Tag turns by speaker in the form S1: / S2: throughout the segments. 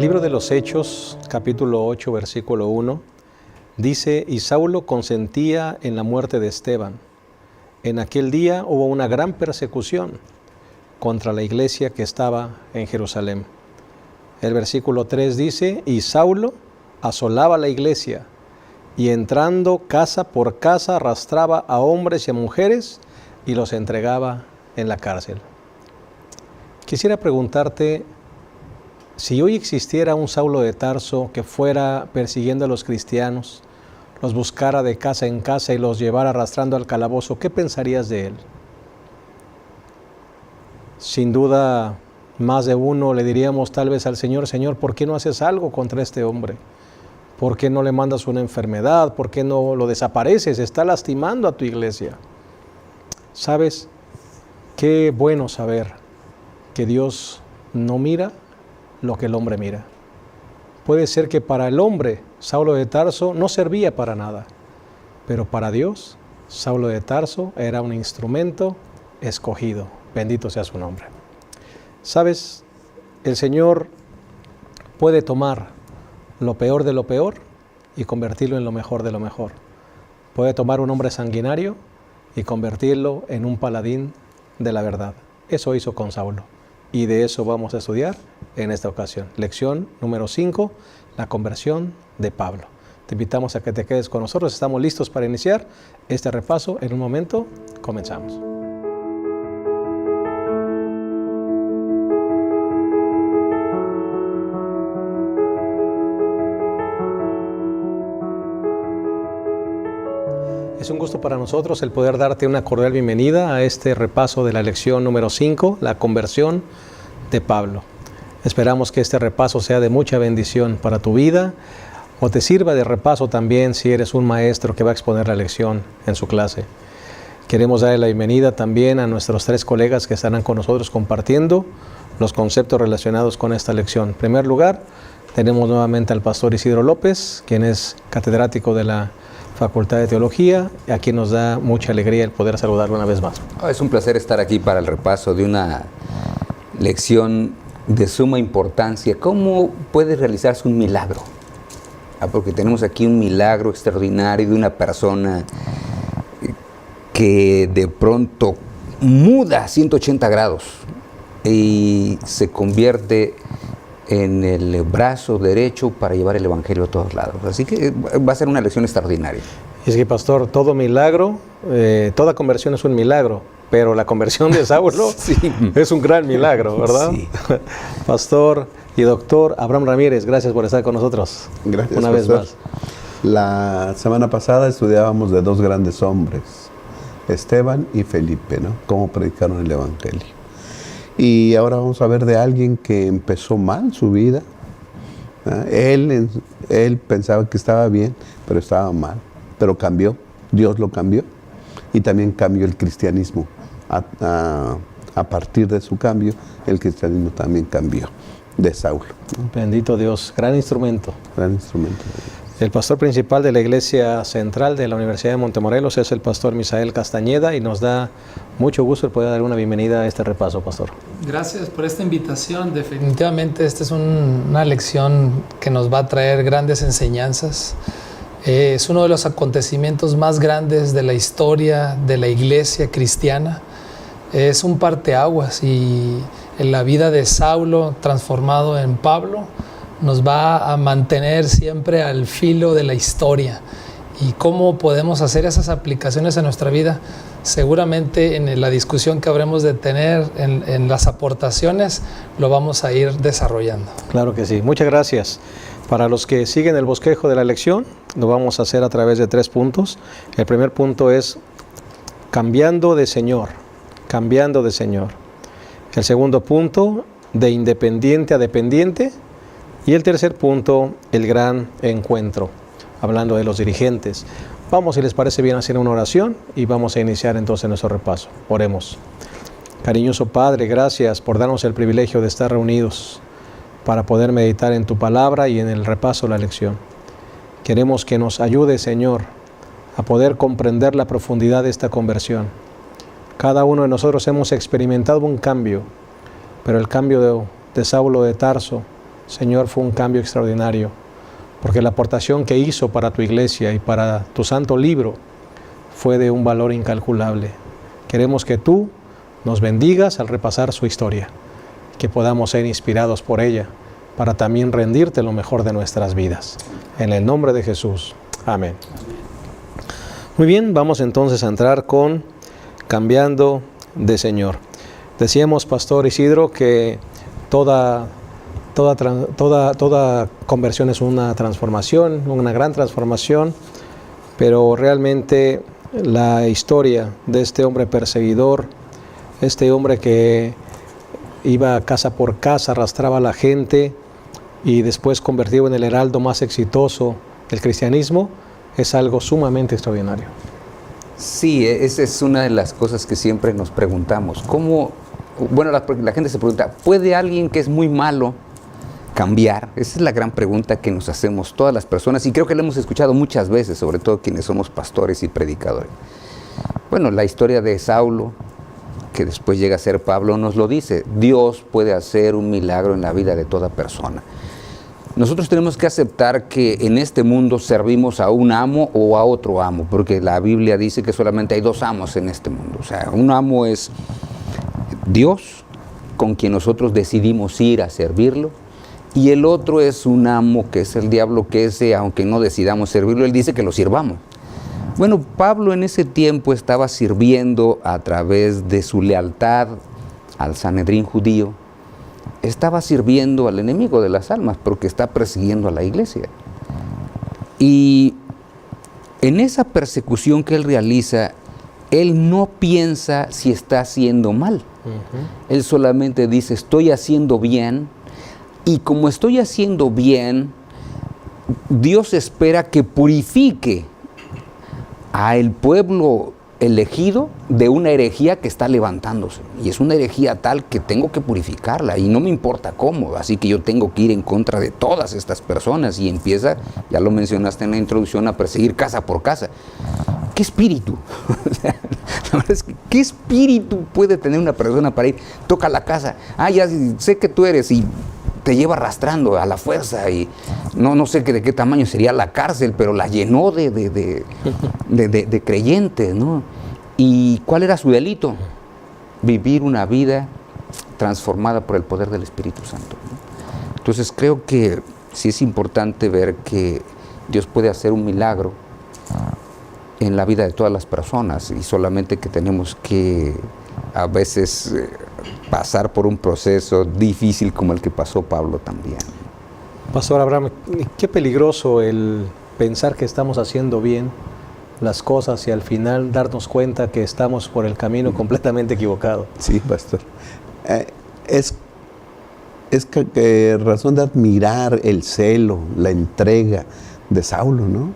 S1: libro de los Hechos, capítulo 8, versículo 1, dice: y Saulo consentía en la muerte de Esteban. En aquel día hubo una gran persecución contra la iglesia que estaba en Jerusalén. El versículo 3 dice: y Saulo asolaba la iglesia, y entrando casa por casa arrastraba a hombres y a mujeres y los entregaba en la cárcel. Quisiera preguntarte, si hoy existiera un Saulo de Tarso que fuera persiguiendo a los cristianos, los buscara de casa en casa y los llevara arrastrando al calabozo, ¿qué pensarías de él? Sin duda, más de uno le diríamos tal vez al Señor: Señor, ¿por qué no haces algo contra este hombre? ¿Por qué no le mandas una enfermedad? ¿Por qué no lo desapareces? Está lastimando a tu iglesia. ¿Sabes? Qué bueno saber que Dios no mira lo que el hombre mira. Puede ser que para el hombre Saulo de Tarso no servía para nada, pero para Dios Saulo de Tarso era un instrumento escogido. Bendito sea su nombre. ¿Sabes? El Señor puede tomar lo peor de lo peor y convertirlo en lo mejor de lo mejor. Puede tomar un hombre sanguinario y convertirlo en un paladín de la verdad. Eso hizo con Saulo, y de eso vamos a estudiar en esta ocasión. Lección número 5, la conversión de Pablo. Te invitamos a que te quedes con nosotros. Estamos listos para iniciar este repaso. En un momento comenzamos. Es un gusto para nosotros el poder darte una cordial bienvenida a este repaso de la lección número 5, la conversión de Pablo. Esperamos que este repaso sea de mucha bendición para tu vida, o te sirva de repaso también si eres un maestro que va a exponer la lección en su clase. Queremos darle la bienvenida también a nuestros 3 colegas que estarán con nosotros compartiendo los conceptos relacionados con esta lección. En primer lugar, tenemos nuevamente al pastor Isidro López, quien es catedrático de la Facultad de Teología, y aquí nos da mucha alegría el poder saludarlo una vez más.
S2: Es un placer estar aquí para el repaso de una lección de suma importancia. ¿Cómo puede realizarse un milagro? Porque tenemos aquí un milagro extraordinario de una persona que de pronto muda 180 grados y se convierte en el brazo derecho para llevar el evangelio a todos lados. Así que va a ser una lección extraordinaria.
S1: Y es que, pastor, todo milagro, toda conversión es un milagro, pero la conversión de Saulo sí, es un gran milagro, ¿verdad? Sí. Pastor y doctor Abraham Ramírez, gracias por estar con nosotros.
S3: Gracias,
S1: una vez más.
S3: La semana pasada estudiábamos de 2 grandes hombres, Esteban y Felipe, ¿no? Cómo predicaron el evangelio. Y ahora vamos a ver de alguien que empezó mal su vida. Él pensaba que estaba bien, pero estaba mal. Pero cambió, Dios lo cambió. Y también cambió el cristianismo. A partir de su cambio, el cristianismo también cambió, de Saulo.
S1: Bendito Dios, gran instrumento.
S3: Gran instrumento.
S1: El pastor principal de la Iglesia Central de la Universidad de Montemorelos es el pastor Misael Castañeda, y nos da mucho gusto el poder dar una bienvenida a este repaso, pastor.
S4: Gracias por esta invitación. Definitivamente esta es una lección que nos va a traer grandes enseñanzas. Es uno de los acontecimientos más grandes de la historia de la Iglesia cristiana. Es un parteaguas, y en la vida de Saulo transformado en Pablo nos va a mantener siempre al filo de la historia. ¿Y cómo podemos hacer esas aplicaciones en nuestra vida? Seguramente en la discusión que habremos de tener, en las aportaciones, lo vamos a ir desarrollando.
S1: Claro que sí. Muchas gracias. Para los que siguen el bosquejo de la lección, lo vamos a hacer a través de 3 puntos. El primer punto es cambiando de Señor. Cambiando de Señor. El segundo punto, de independiente a dependiente. Y el tercer punto, el gran encuentro, hablando de los dirigentes. Vamos, si les parece bien, a hacer una oración y vamos a iniciar entonces nuestro repaso. Oremos. Cariñoso Padre, gracias por darnos el privilegio de estar reunidos para poder meditar en tu palabra y en el repaso de la lección. Queremos que nos ayude, Señor, a poder comprender la profundidad de esta conversión. Cada uno de nosotros hemos experimentado un cambio, pero el cambio de Saulo de Tarso Señor, fue un cambio extraordinario, porque la aportación que hizo para tu iglesia y para tu santo libro fue de un valor incalculable. Queremos que tú nos bendigas al repasar su historia, que podamos ser inspirados por ella, para también rendirte lo mejor de nuestras vidas. En el nombre de Jesús. Amén. Muy bien, vamos entonces a entrar con cambiando de Señor. Decíamos, Pastor Isidro, que toda conversión es una transformación, una gran transformación, pero realmente la historia de este hombre perseguidor, este hombre que iba casa por casa, arrastraba a la gente y después convertido en el heraldo más exitoso del cristianismo, es algo sumamente extraordinario.
S2: Sí, esa es una de las cosas que siempre nos preguntamos. ¿Cómo? Bueno, la gente se pregunta, ¿puede alguien que es muy malo cambiar? Esa es la gran pregunta que nos hacemos todas las personas, y creo que la hemos escuchado muchas veces, sobre todo quienes somos pastores y predicadores. Bueno, la historia de Saulo, que después llega a ser Pablo, nos lo dice. Dios puede hacer un milagro en la vida de toda persona. Nosotros tenemos que aceptar que en este mundo servimos a un amo o a otro amo, porque la Biblia dice que solamente hay dos amos en este mundo. O sea, un amo es Dios, con quien nosotros decidimos ir a servirlo, y el otro es un amo que es el diablo, que ese, aunque no decidamos servirlo, él dice que lo sirvamos. Bueno, Pablo en ese tiempo estaba sirviendo a través de su lealtad al Sanedrín judío, estaba sirviendo al enemigo de las almas porque está persiguiendo a la iglesia. Y en esa persecución que él realiza, él no piensa si está haciendo mal. Él solamente dice, estoy haciendo bien, y como estoy haciendo bien, Dios espera que purifique a el pueblo elegido de una herejía que está levantándose. Y es una herejía tal que tengo que purificarla, y no me importa cómo, así que yo tengo que ir en contra de todas estas personas, y empieza, ya lo mencionaste en la introducción, a perseguir casa por casa. ¿Qué espíritu? La verdad es que, ¿qué espíritu puede tener una persona para ir, toca la casa, ya sé que tú eres, y te lleva arrastrando a la fuerza, y no sé de qué tamaño sería la cárcel, pero la llenó de creyentes, ¿no? ¿Y cuál era su delito? Vivir una vida transformada por el poder del Espíritu Santo, ¿no? Entonces creo que sí es importante ver que Dios puede hacer un milagro en la vida de todas las personas, y solamente que tenemos que a veces pasar por un proceso difícil como el que pasó Pablo también.
S1: Pastor Abraham, qué peligroso el pensar que estamos haciendo bien las cosas y al final darnos cuenta que estamos por el camino completamente equivocado.
S3: Sí, pastor. Es razón de admirar el celo, la entrega de Saulo, ¿no?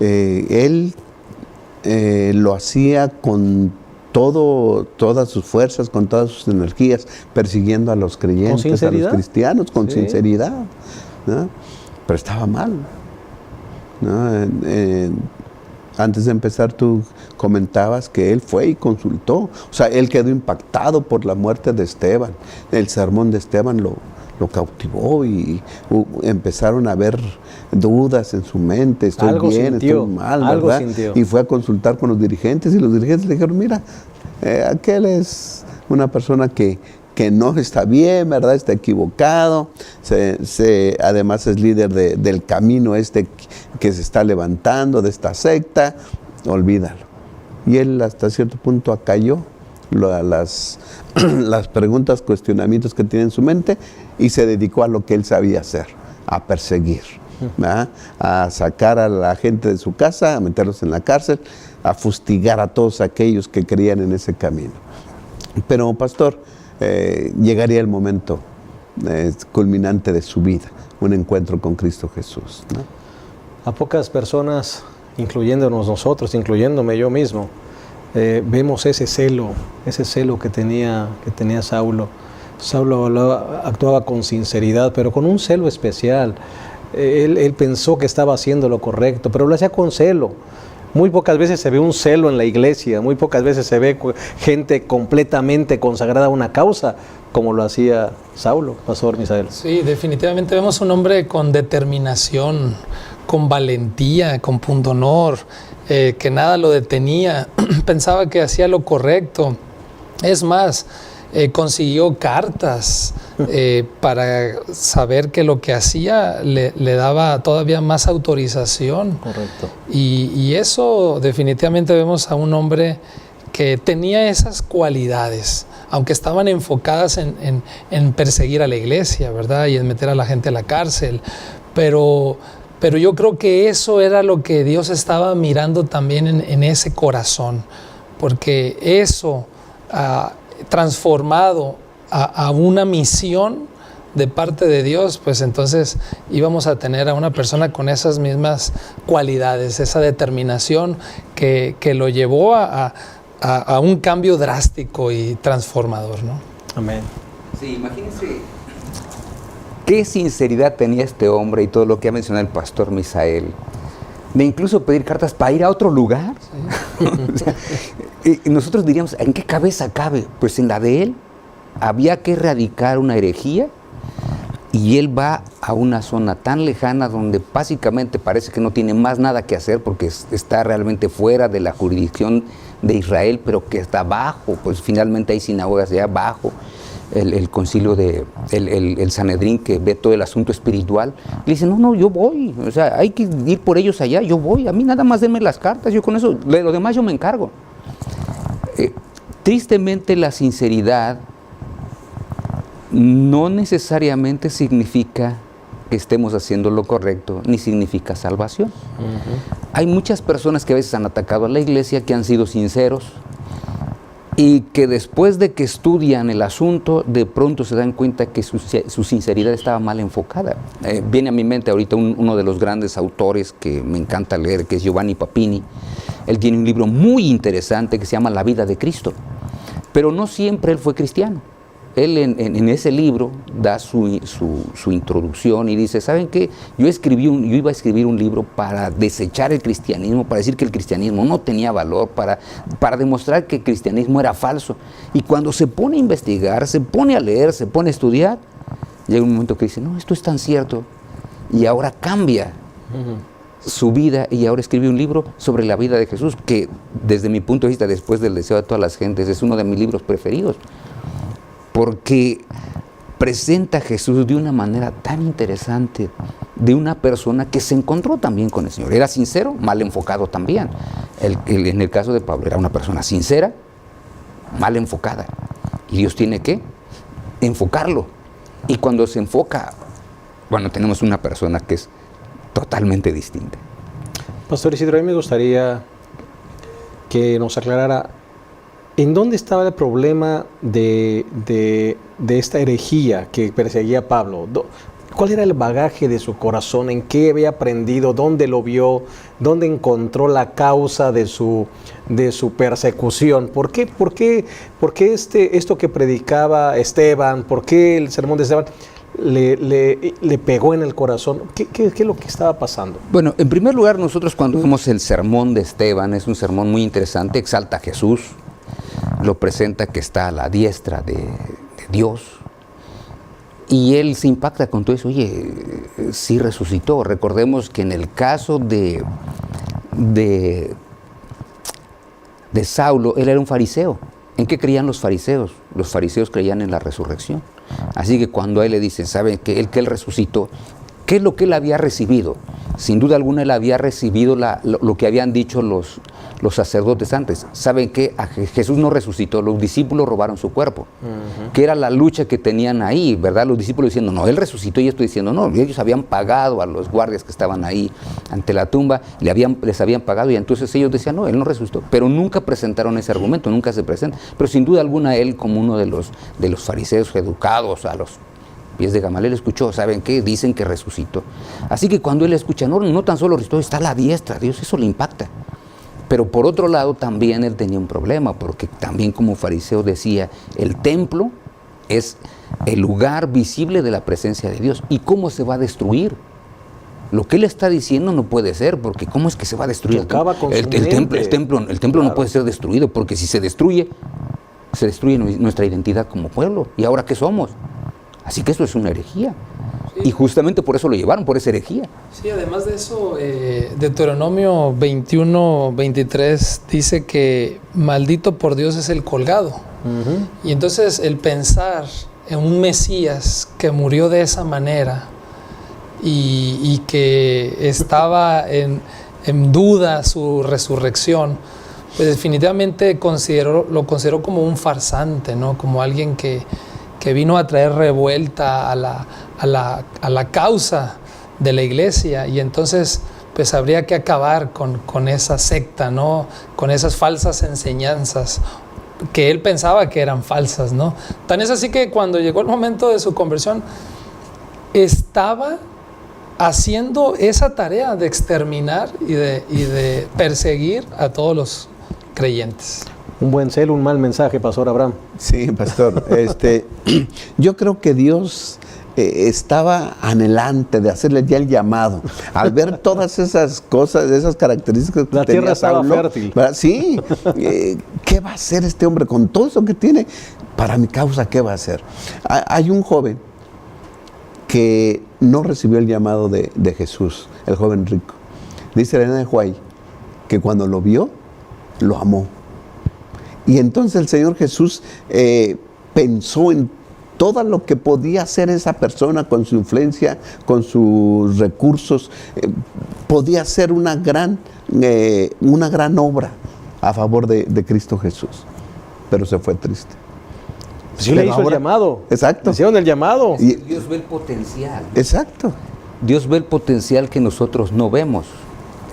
S3: Él lo hacía con todas sus fuerzas, con todas sus energías, persiguiendo a los creyentes, a los cristianos, con sinceridad, ¿no? Pero estaba mal, ¿no? Antes de empezar tú comentabas que él fue y consultó, o sea, él quedó impactado por la muerte de Esteban. El sermón de Esteban lo cautivó, y empezaron a haber dudas en su mente, estoy bien, estoy mal, ¿verdad? Y fue a consultar con los dirigentes, y los dirigentes le dijeron, mira, aquel es una persona que no está bien, ¿verdad? Está equivocado, además es líder del camino que se está levantando, de esta secta, olvídalo. Y él hasta cierto punto acalló las preguntas, cuestionamientos que tiene en su mente, y se dedicó a lo que él sabía hacer, a perseguir, ¿verdad? A sacar a la gente de su casa, a meterlos en la cárcel, a fustigar a todos aquellos que creían en ese camino. Pero, pastor, llegaría el momento culminante de su vida, un encuentro con Cristo Jesús, ¿no?
S1: A pocas personas, incluyéndonos nosotros, incluyéndome yo mismo, vemos ese celo que tenía Saulo. Saulo actuaba con sinceridad, pero con un celo especial. Él pensó que estaba haciendo lo correcto, pero lo hacía con celo. Muy pocas veces se ve un celo en la iglesia, muy pocas veces se ve gente completamente consagrada a una causa, como lo hacía Saulo, Pastor Misael.
S4: Sí, definitivamente vemos un hombre con determinación, con valentía, con pundonor, que nada lo detenía, pensaba que hacía lo correcto. Es más, consiguió cartas para saber que lo que hacía le daba todavía más autorización.
S1: Correcto.
S4: Y eso definitivamente vemos a un hombre que tenía esas cualidades, aunque estaban enfocadas en perseguir a la iglesia, ¿verdad? Y en meter a la gente a la cárcel. Pero yo creo que eso era lo que Dios estaba mirando también en ese corazón, porque eso transformado a una misión de parte de Dios, pues entonces íbamos a tener a una persona con esas mismas cualidades, esa determinación que lo llevó a un cambio drástico y transformador, ¿no?
S1: Amén.
S2: Sí, imagínense qué sinceridad tenía este hombre y todo lo que ha mencionado el pastor Misael, de incluso pedir cartas para ir a otro lugar. Sí. O sea, nosotros diríamos, ¿en qué cabeza cabe? Pues en la de él. Había que erradicar una herejía y él va a una zona tan lejana donde básicamente parece que no tiene más nada que hacer porque está realmente fuera de la jurisdicción de Israel, pero que está abajo, pues finalmente hay sinagogas allá abajo. El concilio el Sanedrín, que ve todo el asunto espiritual, le dice, no, yo voy, o sea, hay que ir por ellos allá, yo voy, a mí nada más denme las cartas, yo con eso, de lo demás yo me encargo. Tristemente la sinceridad no necesariamente significa que estemos haciendo lo correcto, ni significa salvación. Uh-huh. Hay muchas personas que a veces han atacado a la iglesia, que han sido sinceros, y que después de que estudian el asunto, de pronto se dan cuenta que su sinceridad estaba mal enfocada. Viene a mi mente ahorita uno de los grandes autores que me encanta leer, que es Giovanni Papini. Él tiene un libro muy interesante que se llama La vida de Cristo, pero no siempre él fue cristiano. Él en ese libro da su introducción y dice, ¿saben qué? Yo iba a escribir un libro para desechar el cristianismo, para decir que el cristianismo no tenía valor, para demostrar que el cristianismo era falso. Y cuando se pone a investigar, se pone a leer, se pone a estudiar, llega un momento que dice, no, esto es tan cierto. Y ahora cambia su vida y ahora escribe un libro sobre la vida de Jesús, que desde mi punto de vista, después del Deseo de todas las gentes, es uno de mis libros preferidos. Porque presenta a Jesús de una manera tan interesante, de una persona que se encontró también con el Señor. Era sincero, mal enfocado también. En el caso de Pablo, era una persona sincera, mal enfocada. Y Dios tiene que enfocarlo. Y cuando se enfoca, bueno, tenemos una persona que es totalmente distinta.
S1: Pastor Isidro, a mí me gustaría que nos aclarara ¿en dónde estaba el problema de esta herejía que perseguía a Pablo? ¿Cuál era el bagaje de su corazón? ¿En qué había aprendido? ¿Dónde lo vio? ¿Dónde encontró la causa de su persecución? ¿Por qué esto que predicaba Esteban? ¿Por qué el sermón de Esteban le pegó en el corazón? ¿Qué es lo que estaba pasando?
S2: Bueno, en primer lugar, nosotros cuando vemos el sermón de Esteban, es un sermón muy interesante, exalta a Jesús, lo presenta que está a la diestra de Dios, y él se impacta con todo eso. Oye, sí resucitó. Recordemos que en el caso de Saulo, él era un fariseo. ¿En qué creían los fariseos? Los fariseos creían en la resurrección. Así que cuando a él le dicen, ¿saben que él resucitó? ¿Qué es lo que él había recibido? Sin duda alguna él había recibido lo que habían dicho los sacerdotes antes. ¿Saben qué? Jesús no resucitó, los discípulos robaron su cuerpo. Uh-huh. Que era la lucha que tenían ahí, ¿verdad? Los discípulos diciendo, no, él resucitó, y estoy diciendo, no, ellos habían pagado a los guardias que estaban ahí ante la tumba, les habían pagado, y entonces ellos decían, no, él no resucitó. Pero nunca presentaron ese argumento, nunca se presenta. Pero sin duda alguna él, como uno de los fariseos educados a los pies de Gamaliel, escuchó, ¿saben qué? Dicen que resucitó. Así que cuando él escucha, no tan solo resucitó, está a la diestra, Dios, eso le impacta. Pero por otro lado también él tenía un problema, porque también como fariseo decía, el templo es el lugar visible de la presencia de Dios. ¿Y cómo se va a destruir? Lo que él está diciendo no puede ser, porque ¿cómo es que se va a destruir
S1: Chocaba con
S2: el
S1: su
S2: templo? El
S1: mente.
S2: templo no puede ser destruido, porque si se destruye nuestra identidad como pueblo. ¿Y ahora qué somos? Así que eso es una herejía.
S4: Sí.
S2: Y justamente por eso lo llevaron, por esa herejía.
S4: Sí, además de eso, Deuteronomio 21, 23 dice que maldito por Dios es el colgado.
S1: Ujú.
S4: Y entonces el pensar en un Mesías que murió de esa manera y que estaba en duda su resurrección, pues definitivamente lo consideró como un farsante, ¿no? Como alguien que vino a traer revuelta a la causa de la iglesia, y entonces pues habría que acabar con esa secta, ¿no? Con esas falsas enseñanzas que él pensaba que eran falsas, ¿no? Tan es así que cuando llegó el momento de su conversión, estaba haciendo esa tarea de exterminar y de perseguir a todos los creyentes.
S1: Un buen celo, un mal mensaje, Pastor Abraham.
S3: Sí, pastor. Yo creo que Dios estaba anhelante de hacerle ya el llamado. Al ver todas esas cosas, esas características que
S1: La
S3: tenía
S1: tierra estaba
S3: Saulo,
S1: fértil.
S3: ¿verdad? Sí. ¿Qué va a hacer este hombre con todo eso que tiene? Para mi causa, ¿qué va a hacer? Hay un joven que no recibió el llamado de Jesús, el joven rico. Dice Elena de White que cuando lo vio, lo amó. Y entonces el Señor Jesús pensó en todo lo que podía hacer esa persona con su influencia, con sus recursos. Podía hacer una gran obra a favor de Cristo Jesús. Pero se fue triste.
S1: Sí le
S3: Pero
S1: hizo
S3: ahora-
S1: el llamado.
S3: Exacto.
S1: Le hicieron el llamado.
S3: Y-
S2: Dios ve el potencial.
S3: exacto.
S2: Dios ve el potencial que nosotros no vemos.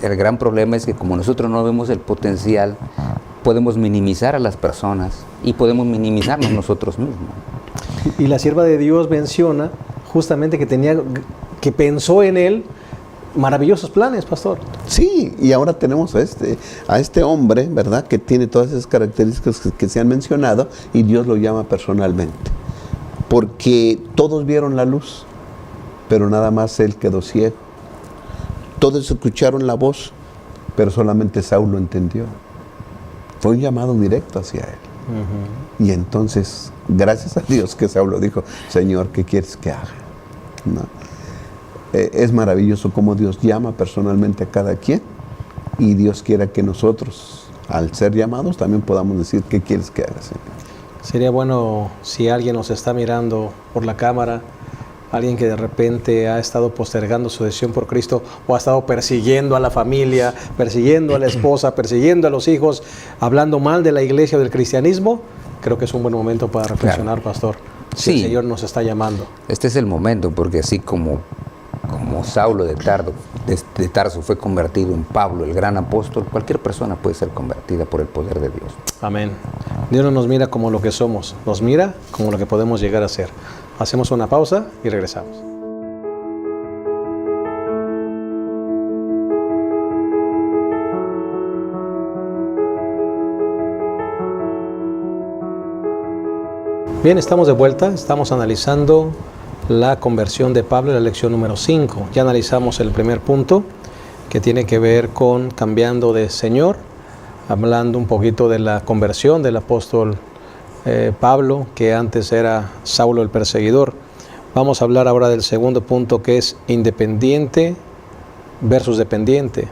S2: El gran problema es que como nosotros no vemos el potencial, podemos minimizar a las personas y podemos minimizarnos nosotros mismos.
S1: Y la sierva de Dios menciona justamente que pensó en él maravillosos planes, pastor.
S3: Sí, y ahora tenemos a este hombre, ¿verdad? Que tiene todas esas características que se han mencionado, y Dios lo llama personalmente. Porque todos vieron la luz, pero nada más él quedó ciego. Todos escucharon la voz, pero solamente Saulo entendió. Fue un llamado directo hacia él. Y entonces, gracias a Dios que Saulo dijo: Señor, ¿qué quieres que haga? ¿No? Es maravilloso cómo Dios llama personalmente a cada quien, y Dios quiera que nosotros, al ser llamados, también podamos decir: ¿qué quieres que haga, Señor?
S1: Sería bueno si alguien nos está mirando por la cámara, alguien que de repente ha estado postergando su decisión por Cristo, o ha estado persiguiendo a la familia, persiguiendo a la esposa, persiguiendo a los hijos, hablando mal de la iglesia o del cristianismo. Creo que es un buen momento para reflexionar, pastor. Si
S2: Sí.
S1: el Señor nos está llamando.
S2: Este es el momento, porque así como Saulo de Tarso fue convertido en Pablo, el gran apóstol, cualquier persona puede ser convertida por el poder de Dios.
S1: Amén. Dios no nos mira como lo que somos, nos mira como lo que podemos llegar a ser. Hacemos una pausa y regresamos. Bien, estamos de vuelta, estamos analizando la conversión de Pablo en la lección número 5. Ya analizamos el primer punto, que tiene que ver con cambiando de Señor, hablando un poquito de la conversión del apóstol Pablo, que antes era Saulo el perseguidor. Vamos a hablar ahora del segundo punto, que es independiente versus dependiente.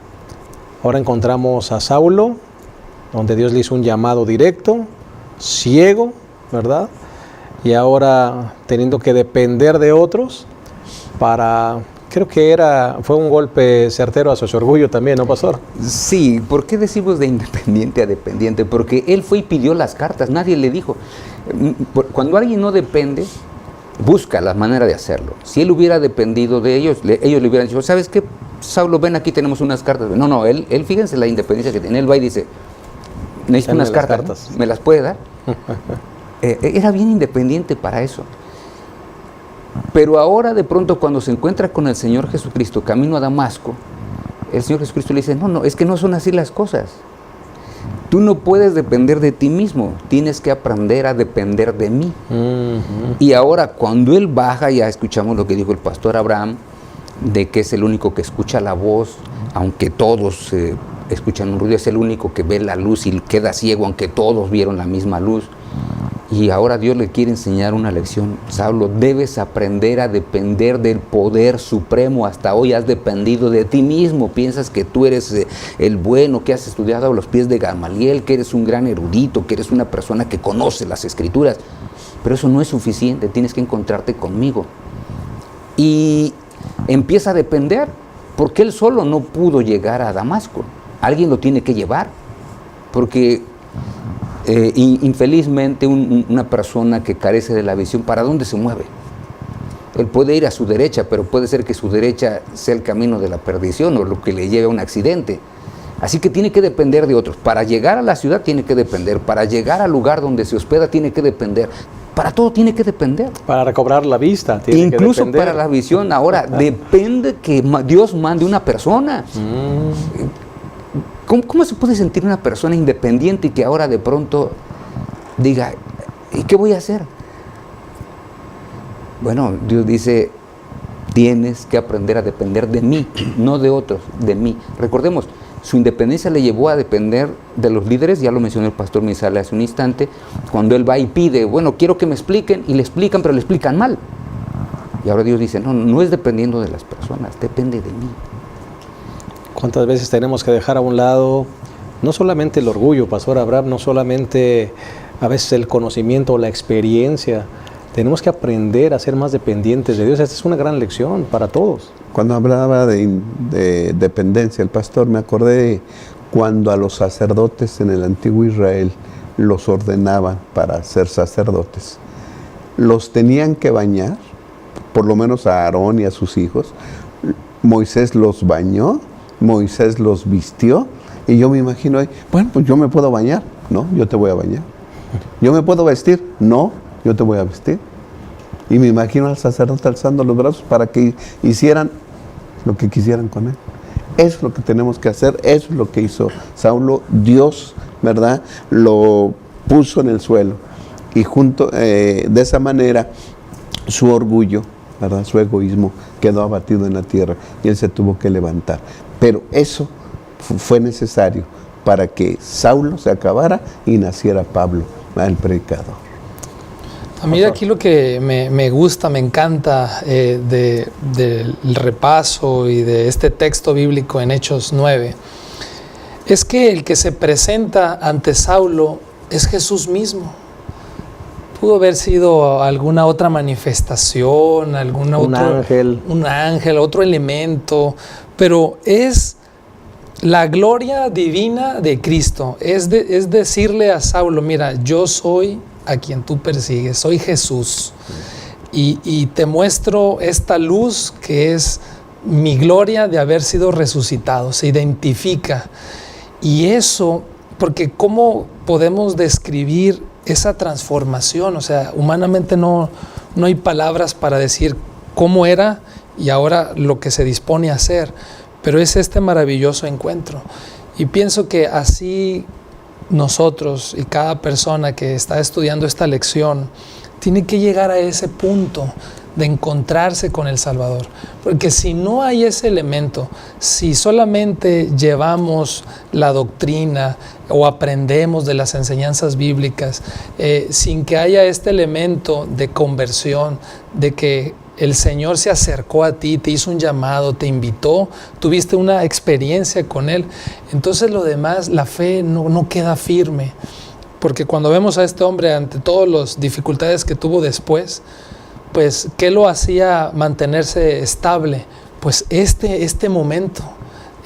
S1: Ahora encontramos a Saulo, donde Dios le hizo un llamado directo, ciego, ¿verdad? Y ahora teniendo que depender de otros para... Creo que fue un golpe certero a su orgullo también, ¿no, pastor?
S2: Sí, ¿por qué decimos de independiente a dependiente? Porque él fue y pidió las cartas, nadie le dijo. Cuando alguien no depende, busca la manera de hacerlo. Si él hubiera dependido de ellos, ellos le hubieran dicho: ¿sabes qué, Saulo? Ven, aquí tenemos unas cartas. No, él fíjense la independencia que tiene. Él va y dice: necesito
S1: Dame
S2: unas
S1: las
S2: cartas,
S1: cartas.
S2: ¿no? ¿Me las puede dar? Era bien independiente para eso. Pero ahora de pronto, cuando se encuentra con el Señor Jesucristo camino a Damasco, el Señor Jesucristo le dice: no, es que no son así las cosas. Tú no puedes depender de ti mismo, tienes que aprender a depender de mí. Y ahora cuando él baja, ya escuchamos lo que dijo el pastor Abraham, de que es el único que escucha la voz, aunque todos escuchan un ruido, es el único que ve la luz y queda ciego, aunque todos vieron la misma luz. Y ahora Dios le quiere enseñar una lección. Saulo, debes aprender a depender del poder supremo. Hasta hoy has dependido de ti mismo. Piensas que tú eres el bueno, que has estudiado a los pies de Gamaliel, que eres un gran erudito, que eres una persona que conoce las Escrituras. Pero eso no es suficiente, tienes que encontrarte conmigo. Y empieza a depender, porque él solo no pudo llegar a Damasco. Alguien lo tiene que llevar, porque infelizmente una persona que carece de la visión, ¿para dónde se mueve? Él puede ir a su derecha, pero puede ser que su derecha sea el camino de la perdición o lo que le lleve a un accidente. Así que tiene que depender de otros. Para llegar a la ciudad tiene que depender, para llegar al lugar donde se hospeda tiene que depender, para todo tiene que depender.
S1: Para recobrar la vista tiene
S2: Incluso
S1: que depender.
S2: para la visión ahora depende que Dios mande una persona. ¿Cómo se puede sentir una persona independiente y que ahora de pronto diga, ¿y qué voy a hacer? Bueno, Dios dice, tienes que aprender a depender de mí, no de otros, de mí. Recordemos, su independencia le llevó a depender de los líderes, ya lo mencionó el pastor Misael hace un instante, cuando él va y pide, bueno, quiero que me expliquen, y le explican, pero le explican mal. Y ahora Dios dice, no es dependiendo de las personas, depende de mí.
S1: ¿Cuántas veces tenemos que dejar a un lado no solamente el orgullo, Pastor Abraham, no solamente a veces el conocimiento o la experiencia? Tenemos que aprender a ser más dependientes de Dios. Esta es una gran lección para todos.
S3: Cuando hablaba de dependencia, el pastor, me acordé cuando a los sacerdotes en el antiguo Israel los ordenaban para ser sacerdotes. Los tenían que bañar, por lo menos a Aarón y a sus hijos. Moisés los bañó, Moisés los vistió, y yo me imagino ahí, bueno, pues yo me puedo bañar, no, yo te voy a bañar. Yo me puedo vestir, no, yo te voy a vestir. Y me imagino al sacerdote alzando los brazos para que hicieran lo que quisieran con él. Eso es lo que tenemos que hacer, eso es lo que hizo Saulo. Dios, ¿verdad?, lo puso en el suelo. Y junto, de esa manera, su orgullo, ¿verdad?, su egoísmo quedó abatido en la tierra y él se tuvo que levantar. Pero eso fue necesario para que Saulo se acabara y naciera Pablo, el predicador.
S4: A mí aquí lo que me gusta, me encanta del repaso y de este texto bíblico en Hechos 9, es que el que se presenta ante Saulo es Jesús mismo. Pudo haber sido alguna otra manifestación, un ángel, otro elemento, pero es la gloria divina de Cristo. Es decirle a Saulo, mira, yo soy a quien tú persigues, soy Jesús. Y te muestro esta luz que es mi gloria de haber sido resucitado. Se identifica. Y eso, porque ¿cómo podemos describir esa transformación? O sea, humanamente no hay palabras para decir cómo era y ahora lo que se dispone a hacer, pero es este maravilloso encuentro. Y pienso que así nosotros y cada persona que está estudiando esta lección tiene que llegar a ese punto de encontrarse con el Salvador, porque si no hay ese elemento, si solamente llevamos la doctrina o aprendemos de las enseñanzas bíblicas sin que haya este elemento de conversión, de que el Señor se acercó a ti, te hizo un llamado, te invitó, tuviste una experiencia con Él, entonces lo demás, la fe no queda firme, porque cuando vemos a este hombre ante todas las dificultades que tuvo después, pues, ¿qué lo hacía mantenerse estable? Pues este momento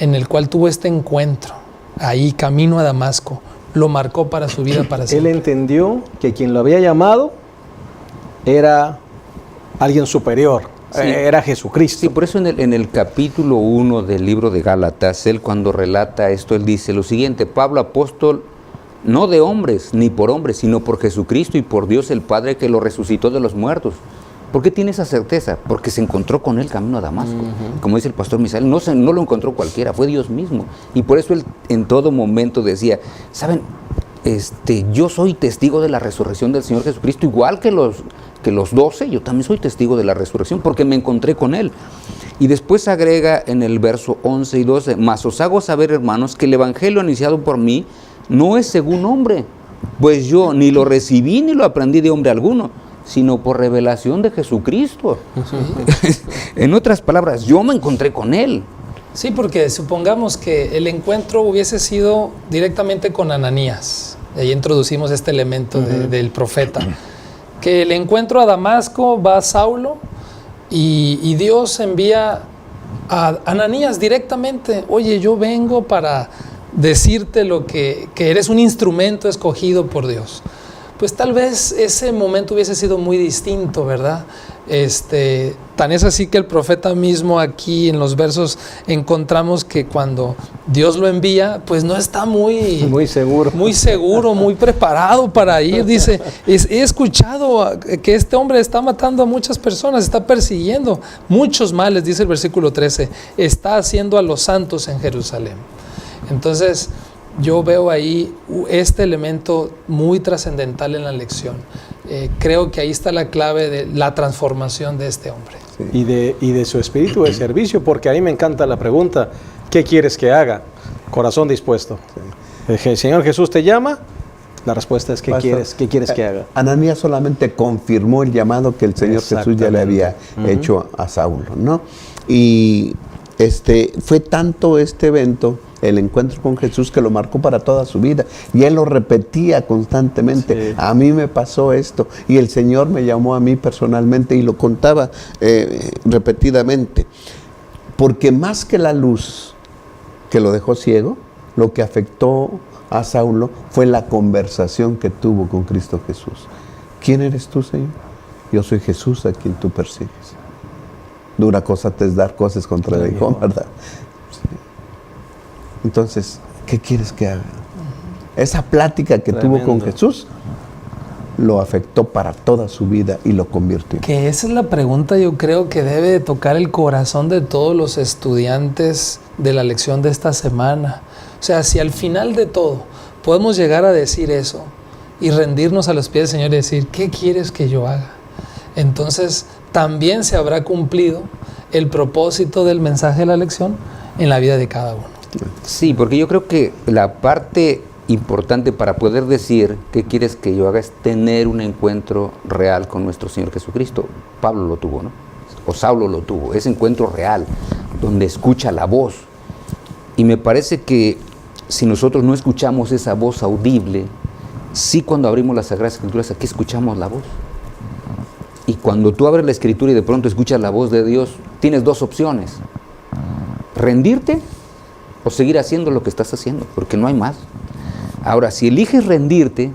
S4: en el cual tuvo este encuentro, ahí camino a Damasco, lo marcó para su vida para siempre.
S1: Él entendió que quien lo había llamado era alguien superior, sí, era Jesucristo.
S2: Sí, por eso en el capítulo 1 del libro de Gálatas, él cuando relata esto, él dice lo siguiente: Pablo, apóstol, no de hombres, ni por hombres, sino por Jesucristo y por Dios el Padre que lo resucitó de los muertos. ¿Por qué tiene esa certeza? Porque se encontró con él camino a Damasco. Como dice el pastor Misael, no lo encontró cualquiera, fue Dios mismo. Y por eso él en todo momento decía, ¿saben? Yo soy testigo de la resurrección del Señor Jesucristo, igual que los 12, yo también soy testigo de la resurrección, porque me encontré con Él. Y después agrega en el verso 11 y 12, mas os hago saber, hermanos, que el evangelio anunciado por mí no es según hombre, pues yo ni lo recibí ni lo aprendí de hombre alguno, sino por revelación de Jesucristo. Sí. En otras palabras, yo me encontré con Él.
S4: Sí, porque supongamos que el encuentro hubiese sido directamente con Ananías. Y ahí introducimos este elemento del profeta. Que el encuentro a Damasco va a Saulo y Dios envía a Ananías directamente. Oye, yo vengo para decirte que eres un instrumento escogido por Dios. Pues tal vez ese momento hubiese sido muy distinto, ¿verdad? Tan es así que el profeta mismo aquí en los versos encontramos que cuando Dios lo envía, pues no está muy seguro, muy preparado para ir. Dice, he escuchado que este hombre está matando a muchas personas, está persiguiendo muchos males, dice el versículo 13, está haciendo a los santos en Jerusalén. Entonces, yo veo ahí este elemento muy trascendental en la lección. Creo que ahí está la clave de la transformación de este hombre.
S1: Sí. Y de su espíritu de servicio, porque a mí me encanta la pregunta, ¿qué quieres que haga? Corazón dispuesto. Sí. El Señor Jesús te llama, la respuesta es ¿qué quieres que haga?
S3: Ananías solamente confirmó el llamado que el Señor Jesús ya le había hecho a Saulo, ¿no? Y fue tanto este evento, el encuentro con Jesús, que lo marcó para toda su vida. Y él lo repetía constantemente. Sí. A mí me pasó esto. Y el Señor me llamó a mí personalmente y lo contaba repetidamente. Porque más que la luz que lo dejó ciego, lo que afectó a Saulo fue la conversación que tuvo con Cristo Jesús. ¿Quién eres tú, Señor? Yo soy Jesús a quien tú persigues. Dura cosa te es dar cosas contra el hijo, ¿verdad? Sí. Entonces, ¿qué quieres que haga? Esa plática que tuvo con Jesús lo afectó para toda su vida y lo convirtió.
S4: Que esa es la pregunta, yo creo, que debe de tocar el corazón de todos los estudiantes de la lección de esta semana. O sea, si al final de todo podemos llegar a decir eso y rendirnos a los pies del Señor y decir, ¿qué quieres que yo haga? Entonces, también se habrá cumplido el propósito del mensaje de la lección en la vida de cada uno.
S2: Sí, porque yo creo que la parte importante para poder decir qué quieres que yo haga es tener un encuentro real con nuestro Señor Jesucristo. Pablo lo tuvo, ¿no? O Saulo lo tuvo, ese encuentro real, donde escucha la voz. Y me parece que si nosotros no escuchamos esa voz audible, sí, cuando abrimos las Sagradas Escrituras, aquí escuchamos la voz. Y cuando tú abres la Escritura y de pronto escuchas la voz de Dios, tienes dos opciones: rendirte o seguir haciendo lo que estás haciendo, porque no hay más. Ahora, si eliges rendirte,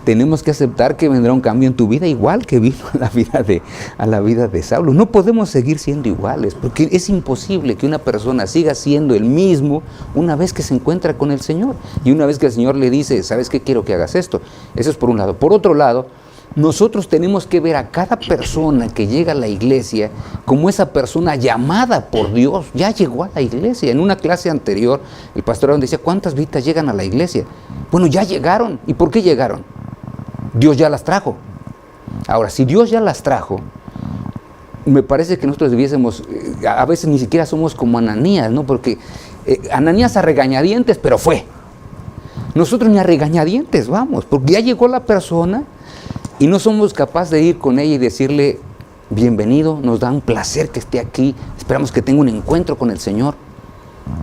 S2: tenemos que aceptar que vendrá un cambio en tu vida, igual que vino a la vida de Saulo. No podemos seguir siendo iguales, porque es imposible que una persona siga siendo el mismo una vez que se encuentra con el Señor. Y una vez que el Señor le dice, ¿sabes qué? Quiero que hagas esto. Eso es por un lado. Por otro lado, nosotros tenemos que ver a cada persona que llega a la iglesia como esa persona llamada por Dios. Ya llegó a la iglesia. En una clase anterior, el pastor decía, ¿cuántas vidas llegan a la iglesia? Bueno, ya llegaron. ¿Y por qué llegaron? Dios ya las trajo. Ahora, si Dios ya las trajo, me parece que nosotros debiésemos, a veces ni siquiera somos como Ananías, ¿no? Porque Ananías a regañadientes, pero fue. Nosotros ni a regañadientes vamos, porque ya llegó la persona y no somos capaces de ir con ella y decirle, bienvenido, nos da un placer que esté aquí, esperamos que tenga un encuentro con el Señor.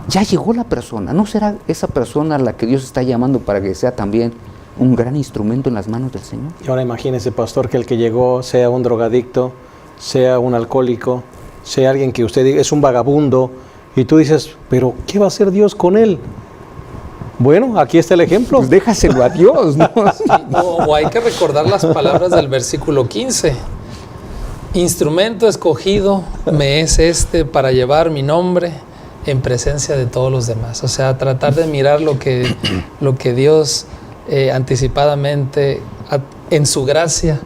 S2: Ya llegó la persona. ¿No será esa persona la que Dios está llamando para que sea también un gran instrumento en las manos del Señor?
S1: Y ahora imagínese, pastor, que el que llegó sea un drogadicto, sea un alcohólico, sea alguien que usted diga es un vagabundo, y tú dices, pero ¿qué va a hacer Dios con él? Bueno, aquí está el ejemplo.
S2: Pues déjaselo a Dios, ¿no?
S4: O hay que recordar las palabras del versículo 15. Instrumento escogido me es para llevar mi nombre en presencia de todos los demás. O sea, tratar de mirar lo que Dios anticipadamente, en su gracia,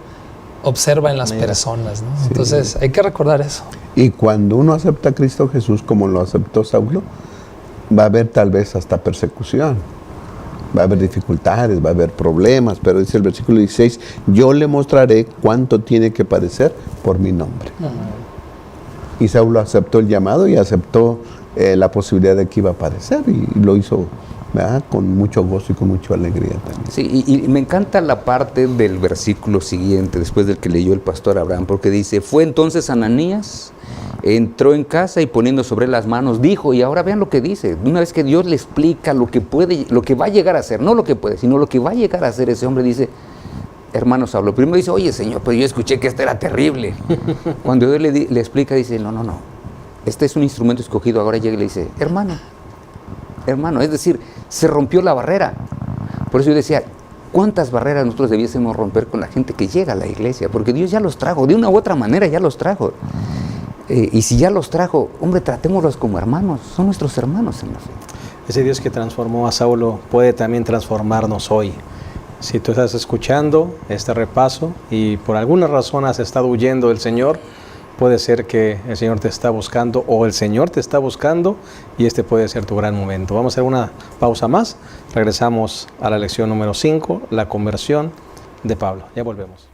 S4: observa en las personas, ¿no? Sí. Entonces, hay que recordar eso.
S3: Y cuando uno acepta a Cristo Jesús como lo aceptó Saulo, va a haber tal vez hasta persecución, va a haber dificultades, va a haber problemas, pero dice el versículo 16, yo le mostraré cuánto tiene que padecer por mi nombre. Y Saulo aceptó el llamado y aceptó la posibilidad de que iba a aparecer y lo hizo, ¿verdad?, con mucho gozo y con mucha alegría también.
S2: Sí, y me encanta la parte del versículo siguiente, después del que leyó el pastor Abraham, porque dice, fue entonces Ananías, entró en casa y poniendo sobre las manos, dijo, y ahora vean lo que dice, una vez que Dios le explica lo que puede, lo que va a llegar a hacer, no lo que puede, sino lo que va a llegar a hacer ese hombre, dice, hermano Saulo, primero dice, oye Señor, pero yo escuché que esto era terrible. Cuando Dios le explica, dice, no, este es un instrumento escogido, ahora llega y le dice, hermano, es decir, se rompió la barrera. Por eso yo decía, ¿cuántas barreras nosotros debiésemos romper con la gente que llega a la iglesia? Porque Dios ya los trajo, de una u otra manera ya los trajo. Y si ya los trajo, hombre, tratémoslos como hermanos, son nuestros hermanos en la fe.
S1: Ese Dios que transformó a Saulo puede también transformarnos hoy. Si tú estás escuchando este repaso y por alguna razón has estado huyendo del Señor, puede ser que el Señor te está buscando o el Señor te está buscando y este puede ser tu gran momento. Vamos a hacer una pausa más. Regresamos a la lección número 5, la conversión de Pablo. Ya volvemos.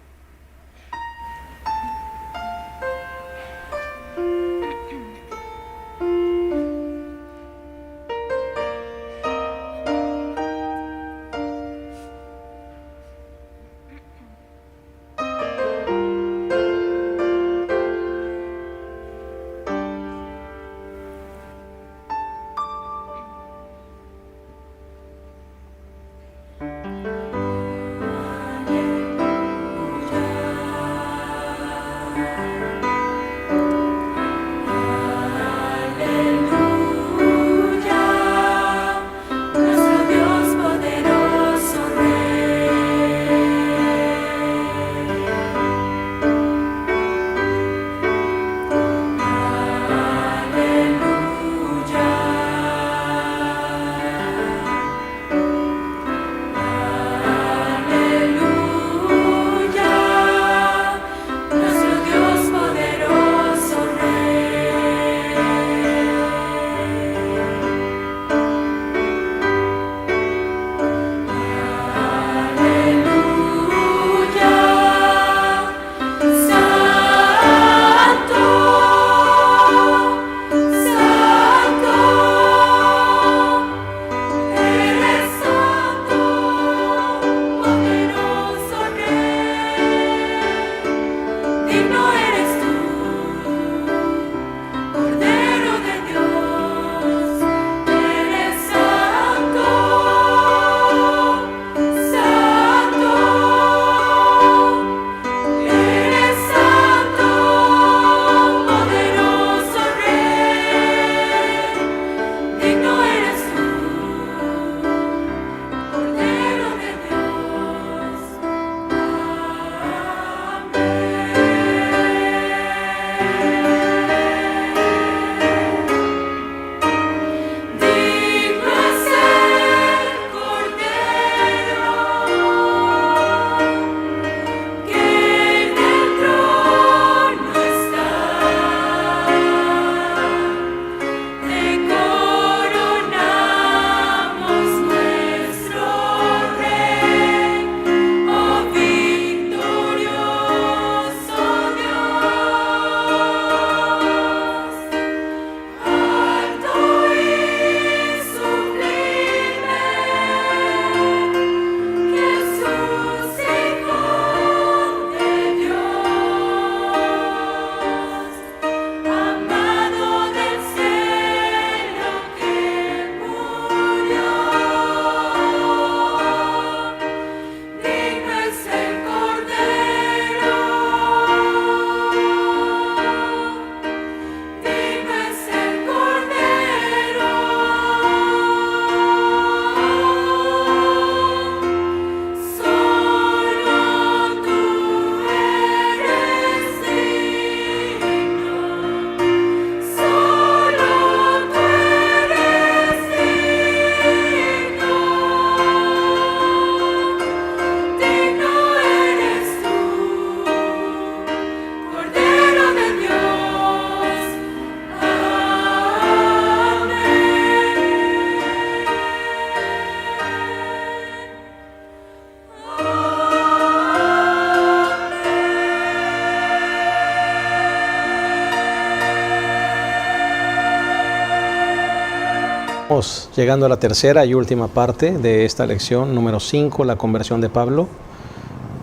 S1: Estamos llegando a la tercera y última parte de esta lección, número 5, la conversión de Pablo.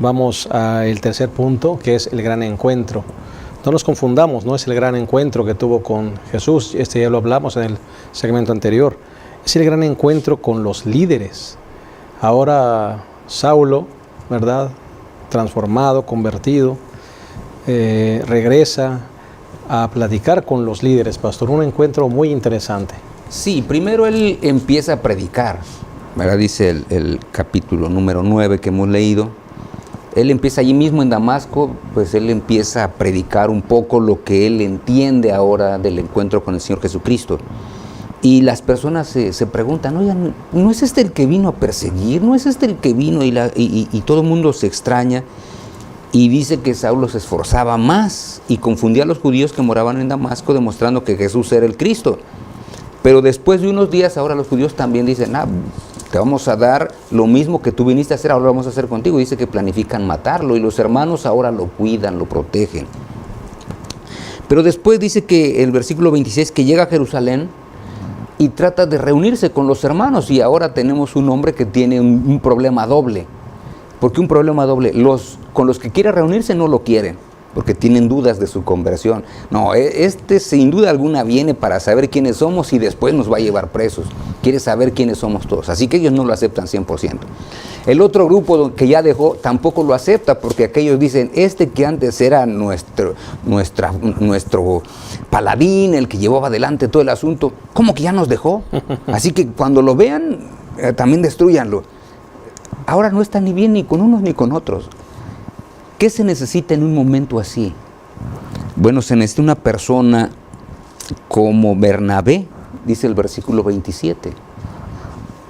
S1: Vamos al tercer punto, que es el gran encuentro. No nos confundamos, no es el gran encuentro que tuvo con Jesús, ya lo hablamos en el segmento anterior. Es el gran encuentro con los líderes. Ahora Saulo, ¿verdad?, transformado, convertido, regresa a platicar con los líderes, pastor. Un encuentro muy interesante.
S2: Sí, primero él empieza a predicar, ¿verdad? Dice el capítulo número 9 que hemos leído. Él empieza allí mismo en Damasco, pues él empieza a predicar un poco lo que él entiende ahora del encuentro con el Señor Jesucristo. Y las personas se preguntan, oigan, ¿no es este el que vino a perseguir? ¿No es este el que vino? Y todo el mundo se extraña. Y dice que Saulo se esforzaba más y confundía a los judíos que moraban en Damasco, demostrando que Jesús era el Cristo. Pero después de unos días, ahora los judíos también dicen, te vamos a dar lo mismo que tú viniste a hacer, ahora lo vamos a hacer contigo. Dice que planifican matarlo y los hermanos ahora lo cuidan, lo protegen. Pero después dice que el versículo 26, que llega a Jerusalén y trata de reunirse con los hermanos, y ahora tenemos un hombre que tiene un problema doble. ¿Por qué un problema doble? Con los que quiere reunirse no lo quieren, porque tienen dudas de su conversión. No, sin duda alguna viene para saber quiénes somos y después nos va a llevar presos. Quiere saber quiénes somos todos, así que ellos no lo aceptan 100%. El otro grupo que ya dejó tampoco lo acepta, porque aquellos dicen, que antes era nuestro paladín, el que llevaba adelante todo el asunto, ¿cómo que ya nos dejó? Así que cuando lo vean, también destrúyanlo. Ahora no está ni bien ni con unos ni con otros. ¿Qué se necesita en un momento así? Bueno, se necesita una persona como Bernabé, dice el versículo 27.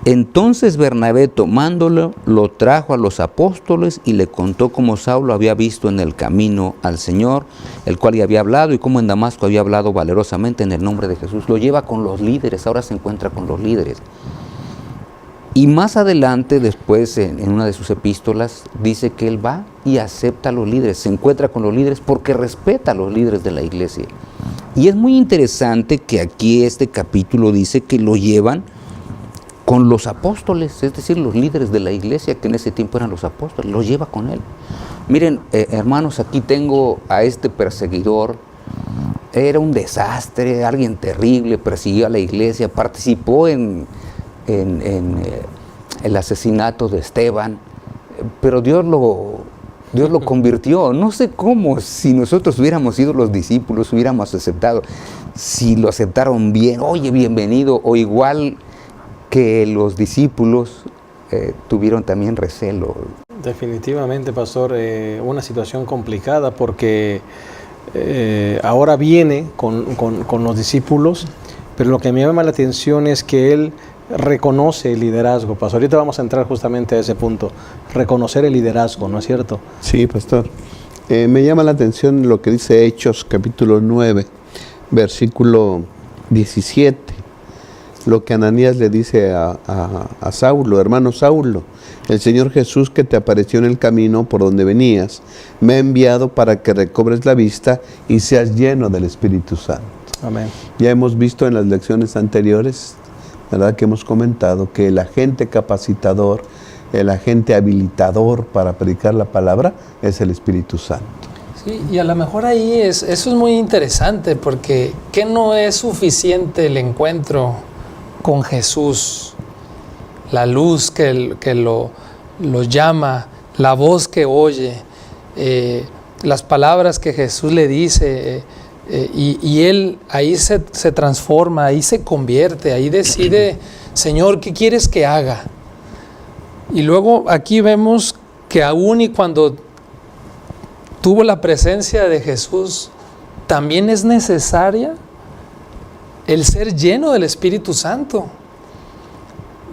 S2: Entonces Bernabé, tomándolo, lo trajo a los apóstoles y le contó cómo Saulo había visto en el camino al Señor, el cual le había hablado, y cómo en Damasco había hablado valerosamente en el nombre de Jesús. Lo lleva con los líderes, ahora se encuentra con los líderes. Y más adelante, después, en una de sus epístolas, dice que él va y acepta a los líderes, se encuentra con los líderes porque respeta a los líderes de la iglesia. Y es muy interesante que aquí este capítulo dice que lo llevan con los apóstoles, es decir, los líderes de la iglesia, que en ese tiempo eran los apóstoles, los lleva con él. Miren, hermanos, aquí tengo a este perseguidor. Era un desastre, alguien terrible, persiguió a la iglesia, participó en el asesinato de Esteban, pero Dios lo convirtió. No sé cómo, si nosotros hubiéramos sido los discípulos, hubiéramos aceptado, si lo aceptaron bien, oye, bienvenido, o igual que los discípulos tuvieron también recelo.
S1: Definitivamente, pastor, una situación complicada, porque ahora viene con los discípulos, pero lo que me llama la atención es que él reconoce el liderazgo, pastor. Ahorita vamos a entrar justamente a ese punto, reconocer el liderazgo, ¿no es cierto?
S3: Sí, pastor. Me llama la atención lo que dice Hechos, capítulo 9, versículo 17. Lo que Ananías le dice a Saulo, hermano Saulo, el Señor Jesús que te apareció en el camino por donde venías, me ha enviado para que recobres la vista y seas lleno del Espíritu Santo.
S1: Amén.
S3: Ya hemos visto en las lecciones anteriores, ¿verdad?, que hemos comentado que el agente capacitador, el agente habilitador para predicar la palabra es el Espíritu Santo.
S4: Sí, y a lo mejor ahí eso es muy interesante, porque ¿qué no es suficiente el encuentro con Jesús? La luz que lo llama, la voz que oye, las palabras que Jesús le dice, y él ahí se transforma, ahí se convierte, ahí decide, Señor, ¿qué quieres que haga? Y luego aquí vemos que aún y cuando tuvo la presencia de Jesús, también es necesaria el ser lleno del Espíritu Santo.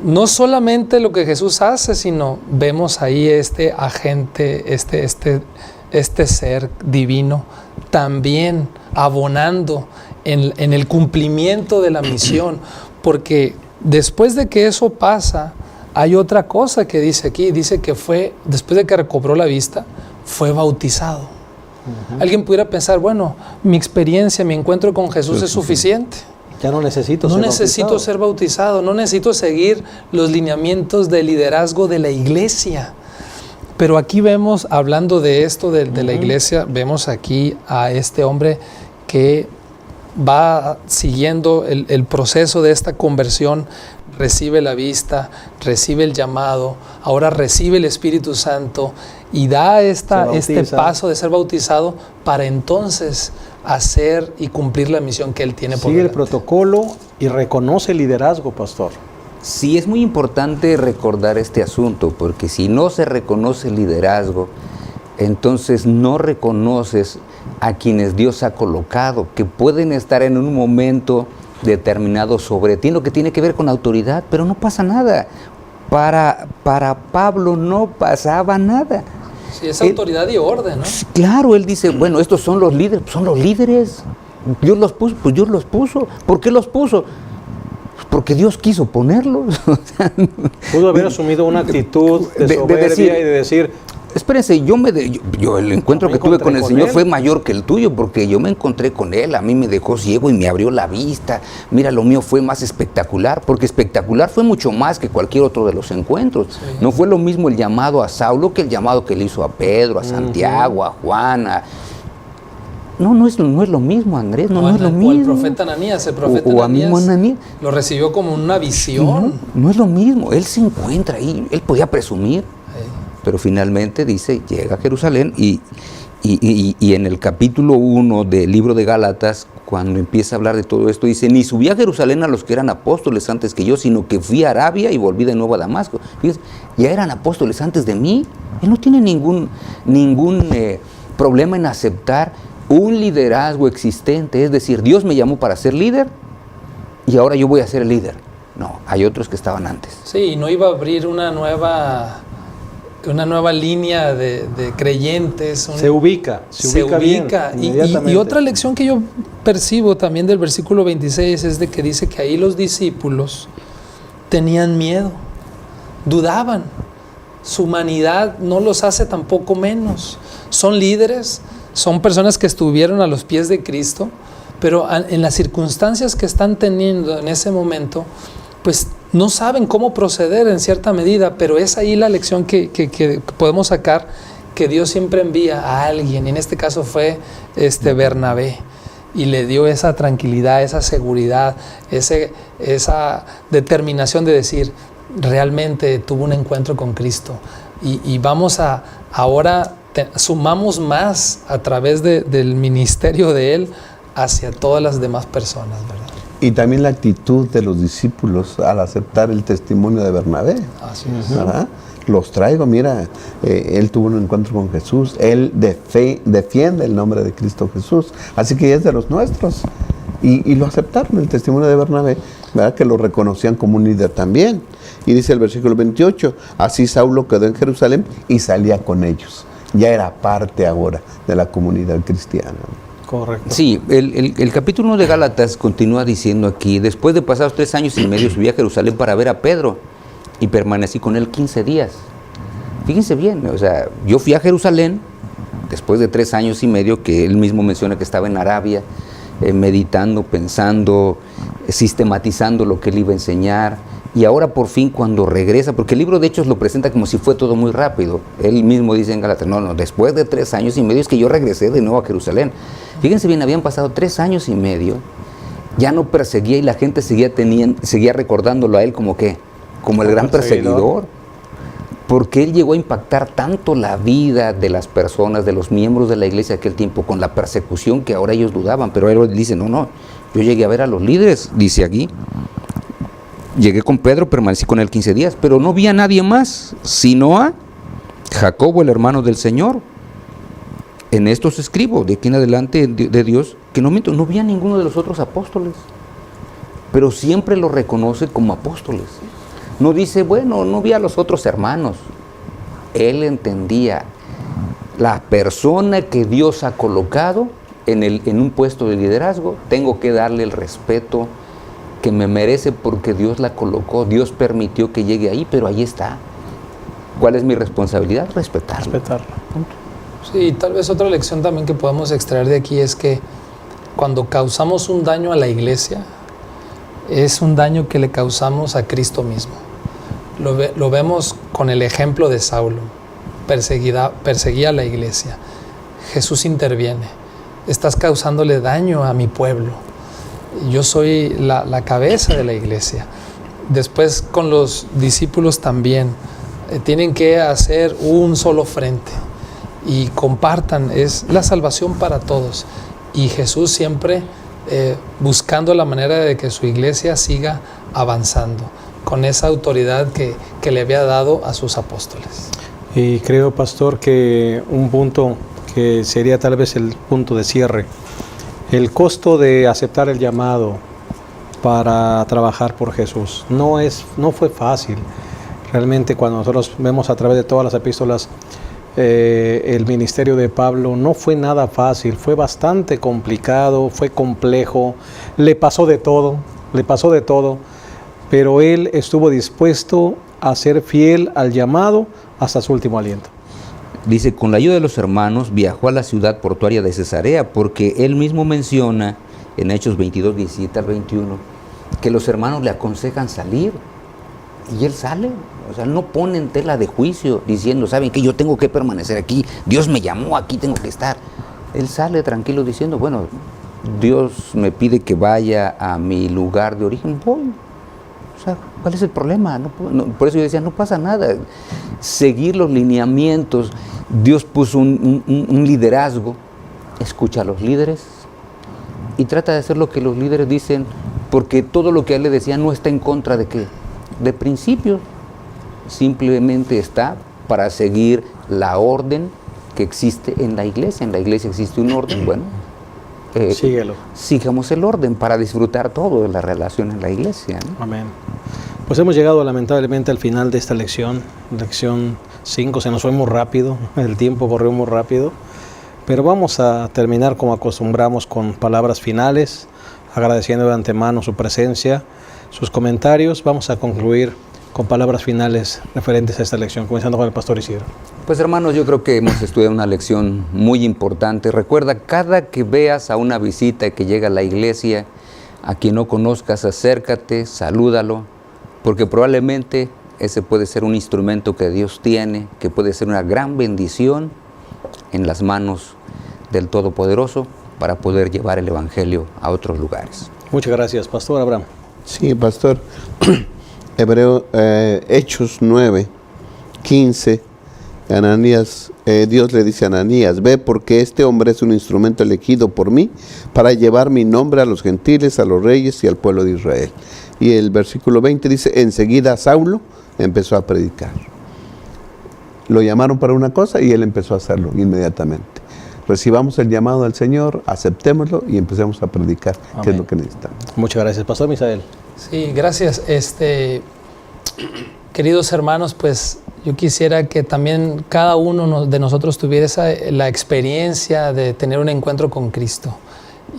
S4: No solamente lo que Jesús hace, sino vemos ahí este agente, este ser divino, también abonando en el cumplimiento de la misión, porque después de que eso pasa, hay otra cosa que dice aquí, dice que fue, después de que recobró la vista, fue bautizado. Uh-huh. Alguien pudiera pensar, bueno, mi experiencia, mi encuentro con Jesús es suficiente.
S1: Ya no necesito
S4: No
S1: ser
S4: necesito
S1: bautizado.
S4: ser bautizado, no necesito seguir los lineamientos de liderazgo de la iglesia. Pero aquí vemos, hablando de esto de la iglesia, vemos aquí a este hombre que va siguiendo el proceso de esta conversión, recibe la vista, recibe el llamado, ahora recibe el Espíritu Santo y da este paso de ser bautizado para entonces hacer y cumplir la misión que él tiene por
S1: Sigue el
S4: delante.
S1: protocolo y reconoce el liderazgo, pastor.
S2: Sí, es muy importante recordar este asunto, porque si no se reconoce el liderazgo, entonces no reconoces a quienes Dios ha colocado, que pueden estar en un momento determinado sobre ti, lo que tiene que ver con autoridad, pero no pasa nada. Para Pablo no pasaba nada.
S4: Sí, es autoridad y orden, ¿no?
S2: Claro, él dice, bueno, estos son los líderes, son los líderes. Dios los puso, pues Dios los puso. ¿Por qué los puso? Porque Dios quiso ponerlos.
S1: Pudo haber asumido una actitud de soberbia
S2: decir,
S1: y de decir,
S2: espérense, yo el encuentro que tuve con el Señor
S1: él.
S2: fue mayor que el tuyo, porque yo me encontré con Él, a mí me dejó ciego y me abrió la vista. Mira, lo mío fue más espectacular, porque espectacular fue mucho más que cualquier otro de los encuentros.
S4: Sí.
S2: No fue lo mismo el llamado a Saulo que el llamado que le hizo a Pedro, a Santiago, a Juan, No es lo mismo, Andrés, no es lo mismo.
S4: O el profeta Ananías,
S2: O a mismo Ananías.
S4: lo recibió como una visión.
S2: No es lo mismo, él se encuentra ahí, él podía presumir, pero finalmente dice, llega a Jerusalén y en el capítulo 1 del libro de Gálatas, cuando empieza a hablar de todo esto, dice, ni subí a Jerusalén a los que eran apóstoles antes que yo, sino que fui a Arabia y volví de nuevo a Damasco. Fíjense, ya eran apóstoles antes de mí. Él no tiene ningún problema en aceptar un liderazgo existente, es decir, Dios me llamó para ser líder y ahora yo voy a ser el líder. No, hay otros que estaban antes.
S4: Sí, y no iba a abrir una nueva línea de creyentes.
S1: se ubica bien,
S4: Y otra lección que yo percibo también del versículo 26 es de que dice que ahí los discípulos tenían miedo, dudaban. Su humanidad no los hace tampoco menos. Son líderes, son personas que estuvieron a los pies de Cristo, pero en las circunstancias que están teniendo en ese momento, pues no saben cómo proceder en cierta medida, pero es ahí la lección que podemos sacar, que Dios siempre envía a alguien, y en este caso fue Bernabé, y le dio esa tranquilidad, esa seguridad, esa determinación de decir, realmente tuvo un encuentro con Cristo, y vamos a ahora sumamos más a través del ministerio de Él hacia todas las demás personas, ¿verdad?
S3: Y también la actitud de los discípulos al aceptar el testimonio de Bernabé.
S4: Así es.
S3: ¿Verdad? Los traigo, mira, él tuvo un encuentro con Jesús, él defiende el nombre de Cristo Jesús, así que es de los nuestros. Y lo aceptaron, el testimonio de Bernabé, ¿verdad? Que lo reconocían como un líder también. Y dice el versículo 28, así Saulo quedó en Jerusalén y salía con ellos. Ya era parte ahora de la comunidad cristiana.
S1: correcto.
S2: Sí, el capítulo 1 de Gálatas continúa diciendo aquí, después de pasados 3 años y medio subí a Jerusalén para ver a Pedro y permanecí con él 15 días. Fíjense bien, o sea, yo fui a Jerusalén después de 3 años y medio, que él mismo menciona que estaba en Arabia, meditando, pensando, sistematizando lo que él iba a enseñar. Y ahora por fin cuando regresa, porque el libro de Hechos lo presenta como si fue todo muy rápido. Él mismo dice en Gálatas, no, después de 3 años y medio es que yo regresé de nuevo a Jerusalén. Fíjense bien, habían pasado 3 años y medio, ya no perseguía y la gente seguía recordándolo a él como ¿qué? Como el gran perseguidor. Porque él llegó a impactar tanto la vida de las personas, de los miembros de la iglesia de aquel tiempo, con la persecución que ahora ellos dudaban. Pero él dice, no, yo llegué a ver a los líderes, dice aquí. Llegué con Pedro, permanecí con él 15 días, pero no vi a nadie más, sino a Jacobo, el hermano del Señor. En esto os escribo, de aquí en adelante de Dios, que no miento, no vi a ninguno de los otros apóstoles, pero siempre lo reconoce como apóstoles. No dice, bueno, no vi a los otros hermanos. Él entendía, la persona que Dios ha colocado en un puesto de liderazgo, tengo que darle el respeto que me merece porque Dios la colocó, Dios permitió que llegue ahí, pero ahí está. ¿Cuál es mi responsabilidad? Respetarlo. Punto.
S4: Sí, tal vez otra lección también que podemos extraer de aquí es que cuando causamos un daño a la iglesia, es un daño que le causamos a Cristo mismo. Lo vemos con el ejemplo de Saulo. Perseguía a la iglesia. Jesús interviene. Estás causándole daño a mi pueblo. Yo soy la cabeza de la iglesia. Después con los discípulos también. Tienen que hacer un solo frente y compartan. Es la salvación para todos. Y Jesús siempre buscando la manera de que su iglesia siga avanzando con esa autoridad que le había dado a sus apóstoles.
S1: Y creo, pastor, que un punto que sería tal vez el punto de cierre, el costo de aceptar el llamado para trabajar por Jesús no fue fácil. Realmente cuando nosotros vemos a través de todas las epístolas el ministerio de Pablo, no fue nada fácil, fue bastante complicado, fue complejo, le pasó de todo, pero él estuvo dispuesto a ser fiel al llamado hasta su último aliento.
S2: Dice, con la ayuda de los hermanos viajó a la ciudad portuaria de Cesarea, porque él mismo menciona en Hechos 22, 17 al 21, que los hermanos le aconsejan salir, y él sale. O sea, no pone en tela de juicio diciendo, ¿saben qué? Yo tengo que permanecer aquí, Dios me llamó, aquí tengo que estar. Él sale tranquilo diciendo, bueno, Dios me pide que vaya a mi lugar de origen, voy. O sea, ¿cuál es el problema? Por eso yo decía, no pasa nada. Seguir los lineamientos. Dios puso un liderazgo. Escucha a los líderes y trata de hacer lo que los líderes dicen, porque todo lo que él le decía no está en contra de qué, de principios. Simplemente está para seguir la orden que existe en la iglesia. En la iglesia existe un orden, bueno,
S1: síguelo.
S2: Sigamos el orden para disfrutar todo de la relación en la iglesia, ¿no?
S1: Amén. Pues hemos llegado lamentablemente al final de esta lección 5, se nos fue muy rápido, el tiempo corrió muy rápido, pero vamos a terminar como acostumbramos con palabras finales, agradeciendo de antemano su presencia, sus comentarios. Vamos a concluir con palabras finales referentes a esta lección, comenzando con el pastor Isidro.
S2: Pues hermanos, yo creo que hemos estudiado una lección muy importante. Recuerda, cada que veas a una visita que llega a la iglesia, a quien no conozcas, acércate, salúdalo, porque probablemente ese puede ser un instrumento que Dios tiene, que puede ser una gran bendición en las manos del Todopoderoso para poder llevar el Evangelio a otros lugares.
S1: Muchas gracias, pastor Abraham.
S3: Sí, pastor. Hechos 9, 15, Dios le dice a Ananías, ve porque este hombre es un instrumento elegido por mí para llevar mi nombre a los gentiles, a los reyes y al pueblo de Israel. Y el versículo 20 dice, enseguida Saulo empezó a predicar. Lo llamaron para una cosa y él empezó a hacerlo inmediatamente. Recibamos el llamado del Señor, aceptémoslo y empecemos a predicar,
S1: Amén.
S3: que es lo que necesitamos.
S1: Muchas gracias, pastor Misael.
S4: Sí, gracias. Queridos hermanos, pues yo quisiera que también cada uno de nosotros tuviera la experiencia de tener un encuentro con Cristo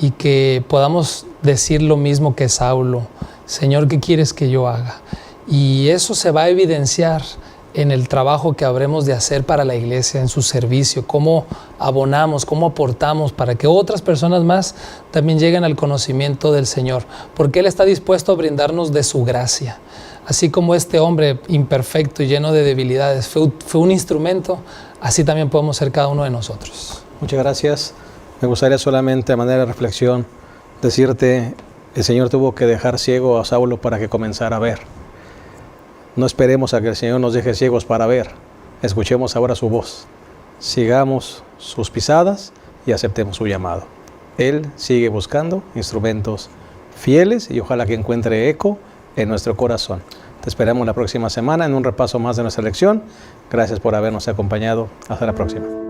S4: y que podamos decir lo mismo que Saulo, Señor, ¿qué quieres que yo haga? Y eso se va a evidenciar en el trabajo que habremos de hacer para la iglesia, en su servicio, cómo abonamos, cómo aportamos para que otras personas más también lleguen al conocimiento del Señor, porque Él está dispuesto a brindarnos de su gracia. Así como este hombre imperfecto y lleno de debilidades fue un instrumento, así también podemos ser cada uno de nosotros.
S1: Muchas gracias. Me gustaría solamente, a manera de reflexión, decirte, el Señor tuvo que dejar ciego a Saulo para que comenzara a ver. No esperemos a que el Señor nos deje ciegos para ver. Escuchemos ahora su voz. Sigamos sus pisadas y aceptemos su llamado. Él sigue buscando instrumentos fieles y ojalá que encuentre eco en nuestro corazón. Te esperamos la próxima semana en un repaso más de nuestra lección. Gracias por habernos acompañado. Hasta la próxima.